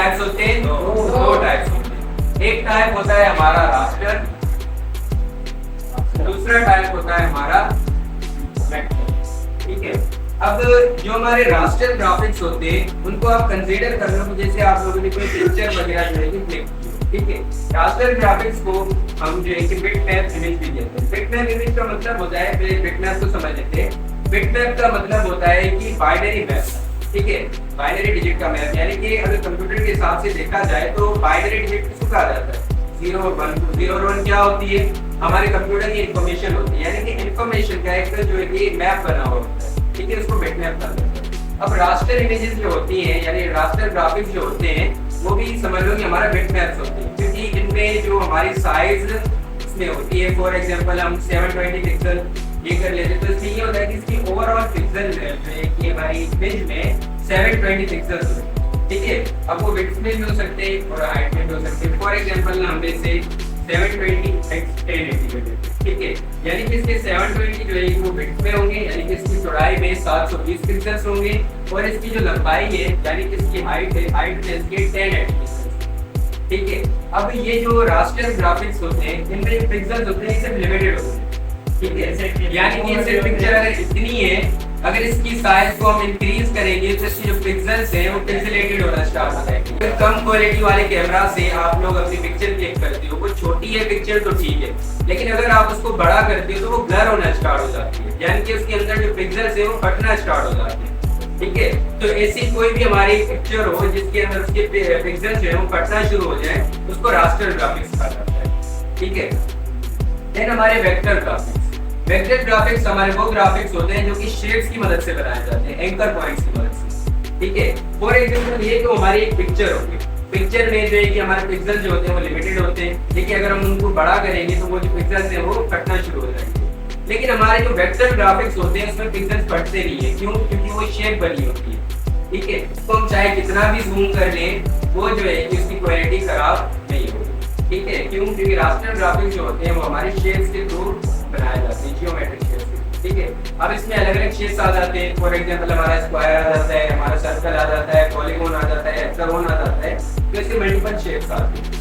Types होते हैं? दो टाइप्स होते हैं। एक टाइप होता है हमारा रास्टर, दूसरा टाइप होता है हमारा वेक्टर। ठीक है, अब जो हमारे रास्टर ग्राफिक्स होते हैं उनको आप कंसीडर कर लो जैसे आप लोगों ने कोई पिक्चर वगैरह जो है कि क्लिक की। ठीक है, रास्टर ग्राफिक्स को हम जो है कि बिटमैप इमेज भी कहते हैं। बिटमैप इमेज का मतलब होता है, पहले बिटमैप को समझ लेते हैं। बिटमैप का मतलब होता है कि बाइनरी मैप। ठीक है, बाइनरी डिजिट का मैप, यानी कि अगर कंप्यूटर के हिसाब से देखा जाए तो बाइनरी डिजिट किसको कहा जाता है? 0 और 1। 0 और 1 क्या होती है? हमारे कंप्यूटर की इंफॉर्मेशन होती है, यानी कि इंफॉर्मेशन का एक जो है कि मैप बना हुआ होता है। ठीक है, उसको बिटमैप कहा जाता है। अब रास्टर इमेजेस जो होती हैं, यानी रास्टर ग्राफिक्स जो होते हैं, वो भी समझ लो कि हमारा बिटमैप्स होते हैं, क्योंकि इनमें जो हमारी साइज इसमें होती है, फॉर एग्जांपल हम 720 पिक्सल ये कर लेते हैं, तो इसमें ये होता है कि इसकी ओवरऑल पिक्सल जो है कि हमारी इमेज में 720 पिक्सल्स होते हैं। ठीक है, अब वो विड्थ में भी हो सकते हैं और हाइट में भी हो सकते हैं। फॉर एग्जांपल हम इसे 720 x 1080। ठीक है, यानी कि इसके 720 जो है वो विड्थ में होंगे, यानी कि इसकी चौड़ाई में 720 पिक्सल्स होंगे, और इसकी जो लंबाई है यानी कि इसकी हाइट है, हाइट है इसकी 1080 पिक्सल्स। ठीक है, अब ये जो रास्टर ग्राफिक्स होते हैं इनमें जो पिक्सल्स होते हैं सिर्फ लिमिटेड होते हैं। ठीक है, यानी कि इससे पिक्चर अगर इतनी है, अगर इसकी साइज को हम इंक्रीज करेंगे तो इसकी जो पिक्सल्स हैं वो पिक्सेलेटेड होना स्टार्ट हो जाएंगे। तो कम क्वालिटी वाले कैमरा से आप लोग अपनी पिक्चर क्लिक करते हो, वो छोटी है पिक्चर तो ठीक है, लेकिन अगर आप उसको बड़ा करते हो तो वो ब्लर होना स्टार्ट हो जाती है, यानी कि उसके अंदर जो पिक्सल्स है वो फटना स्टार्ट हो जाती है। ठीक है, तो ऐसी कोई भी हमारी पिक्चर हो जिसके अंदर उसके पिक्सल्स जो है वो फटना शुरू हो जाए, उसको रास्टर ग्राफिक्स कहा जाता है। ठीक है, देन हमारे वेक्टर ग्राफिक्स। वेक्टर ग्राफिक्स हमारे वो ग्राफिक्स होते हैं जो कि शेड्स की मदद से बनाए जाते हैं, एंकर पॉइंट्स की मदद से। ठीक है, फॉर एग्जांपल ये तो हमारी एक पिक्चर होगी, पिक्चर में जो है कि हमारे पिक्सल जो होते हैं वो लिमिटेड होते हैं, लेकिन अगर हम उनको बड़ा करेंगे तो वो जो पिक्सल्स हैं वो फटना शुरू हो जाएंगे। लेकिन हमारे जो वेक्टर ग्राफिक्स होते हैं उसमें पिक्सल्स फटते नहीं है, क्यों? क्योंकि वो शेप बनी होती है। ठीक है, तो हम चाहे कितना भी जूम कर लें वो जो है कि उसकी क्वालिटी खराब नहीं होगी। ठीक है, क्यों? क्योंकि रास्टर ग्राफिक्स जो होते हैं वो हमारे शेप्स के थ्रू बनाए जाते हैं, जियोमेट्रिक शेप्स। ठीक है, अब इसमें अलग अलग शेप्स आ जाते हैं। फॉर एग्जांपल हमारा स्क्वायर आ जाता है, हमारा सर्कल आ जाता है, पॉलीगॉन आ जाता है, हेक्सागोन आ जाता है, तो इसके मल्टीपल शेप्स आते हैं।